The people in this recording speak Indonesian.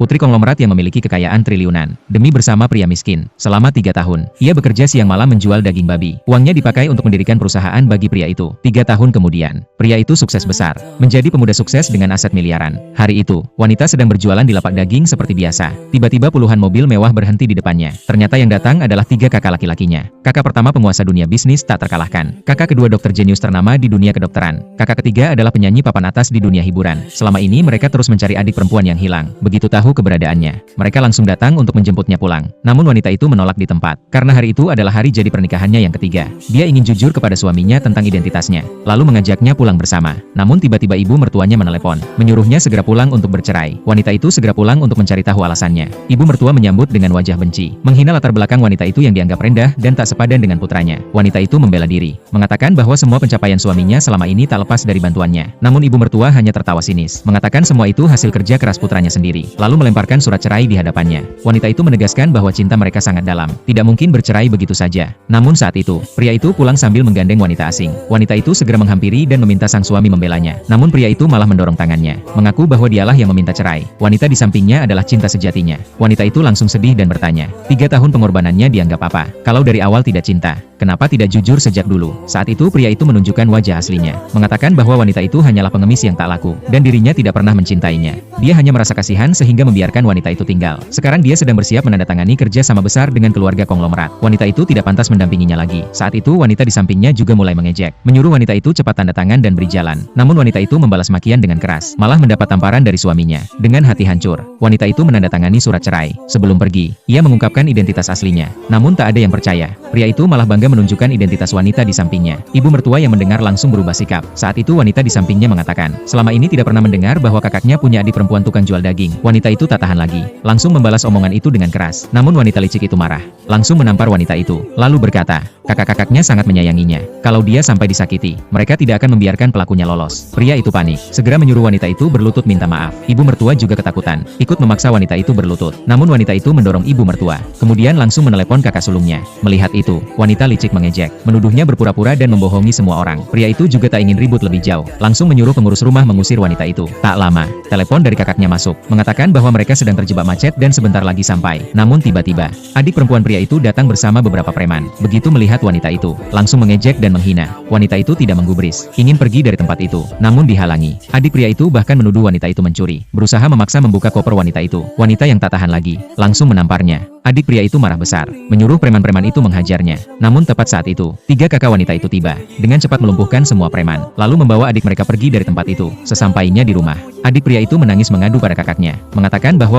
putri konglomerat yang memiliki kekayaan triliunan, demi bersama pria miskin. Selama 3 tahun, ia bekerja siang malam menjual daging babi. Uangnya dipakai untuk mendirikan perusahaan bagi pria itu. 3 tahun kemudian, pria itu sukses besar, menjadi pemuda sukses dengan aset miliaran. Hari itu, wanita sedang berjualan di lapak daging seperti biasa. Tiba-tiba puluhan mobil mewah berhenti di depannya. Ternyata yang datang adalah 3 kakak laki-lakinya. Kakak pertama penguasa dunia bisnis tak terkalahkan. Kakak kedua dokter jenius ternama di dunia kedokteran. Kakak ketiga adalah penyanyi papan atas di dunia hiburan. Selama ini mereka terus mencari adik perempuan yang hilang. Begitu tahu keberadaannya, mereka langsung datang untuk menjemputnya pulang. Namun wanita itu menolak di tempat, karena hari itu adalah hari jadi pernikahannya yang ketiga. Dia ingin jujur kepada suaminya tentang identitasnya, lalu mengajaknya pulang bersama. Namun tiba-tiba ibu mertuanya menelepon, menyuruhnya segera pulang untuk bercerai. Wanita itu segera pulang untuk mencari tahu alasannya. Ibu mertua menyambut dengan wajah benci, menghina latar belakang wanita itu yang dianggap rendah dan tak sepadan dengan putranya. Wanita itu membela diri, mengatakan bahwa semua pencapaian suaminya selama ini tak lepas dari bantuannya. Namun ibu mertua hanya tertawa sinis, mengatakan semua itu hasil kerja keras putranya sendiri, lalu melemparkan surat cerai di hadapannya. Wanita itu menegaskan bahwa cinta mereka sangat dalam, tidak mungkin bercerai begitu saja. Namun saat itu, pria itu pulang sambil menggandeng wanita asing. Wanita itu segera menghampiri dan meminta sang suami membelanya. Namun pria itu malah mendorong tangannya, mengaku bahwa dialah yang meminta cerai. Wanita di sampingnya adalah cinta sejatinya. Wanita itu langsung sedih dan bertanya, 3 tahun pengorbanannya dianggap apa? Kalau dari awal tidak cinta, kenapa tidak jujur sejak dulu? Saat itu pria itu menunjukkan wajah aslinya, mengatakan bahwa wanita itu hanyalah pengemis yang tak laku, dan dirinya tidak pernah mencintainya. Dia hanya merasa kasihan sehingga membiarkan wanita itu tinggal. Sekarang dia sedang bersiap menandatangani kerja sama besar dengan keluarga konglomerat. Wanita itu tidak pantas mendampinginya lagi. Saat itu wanita di sampingnya juga mulai mengejek, menyuruh wanita itu cepat tanda tangan dan beri jalan. Namun wanita itu membalas makian dengan keras, malah mendapat tamparan dari suaminya. Dengan hati hancur, wanita itu menandatangani surat cerai. Sebelum pergi, ia mengungkapkan identitas aslinya. Namun tak ada yang percaya. Pria itu malah bangga menunjukkan identitas wanita di sampingnya. Ibu mertua yang mendengar langsung berubah sikap. Saat itu wanita di sampingnya mengatakan, selama ini tidak pernah mendengar bahwa kakaknya punya adik perempuan tukang jual daging. Wanita itu tak tahan lagi, langsung membalas omongan itu dengan keras. Namun wanita licik itu marah, langsung menampar wanita itu, lalu berkata, kakak-kakaknya sangat menyayanginya. Kalau dia sampai disakiti, mereka tidak akan membiarkan pelakunya lolos. Pria itu panik, segera menyuruh wanita itu berlutut minta maaf. Ibu mertua juga ketakutan, ikut memaksa wanita itu berlutut. Namun wanita itu mendorong ibu mertua, kemudian langsung menelepon kakak sulungnya. Melihat itu, wanita licik mengejek, menuduhnya berpura-pura dan membohongi semua orang. Pria itu juga tak ingin ribut lebih jauh, langsung menyuruh pengurus rumah mengusir wanita itu. Tak lama, telepon dari kakaknya masuk, mengatakan bahwa mereka sedang terjebak macet dan sebentar lagi sampai. Namun tiba-tiba, adik perempuan pria itu datang bersama beberapa preman. Begitu melihat wanita itu, langsung mengejek dan menghina. Wanita itu tidak menggubris, ingin pergi dari tempat itu, namun dihalangi. Adik pria itu bahkan menuduh wanita itu mencuri, berusaha memaksa membuka koper wanita itu. Wanita yang tak tahan lagi, langsung menamparnya. Adik pria itu marah besar, menyuruh preman-preman itu menghajarnya. Namun tepat saat itu, 3 kakak wanita itu tiba, dengan cepat melumpuhkan semua preman, lalu membawa adik mereka pergi dari tempat itu. Sesampainya di rumah, adik pria itu menangis mengadu pada kakaknya, mengatakan bahwa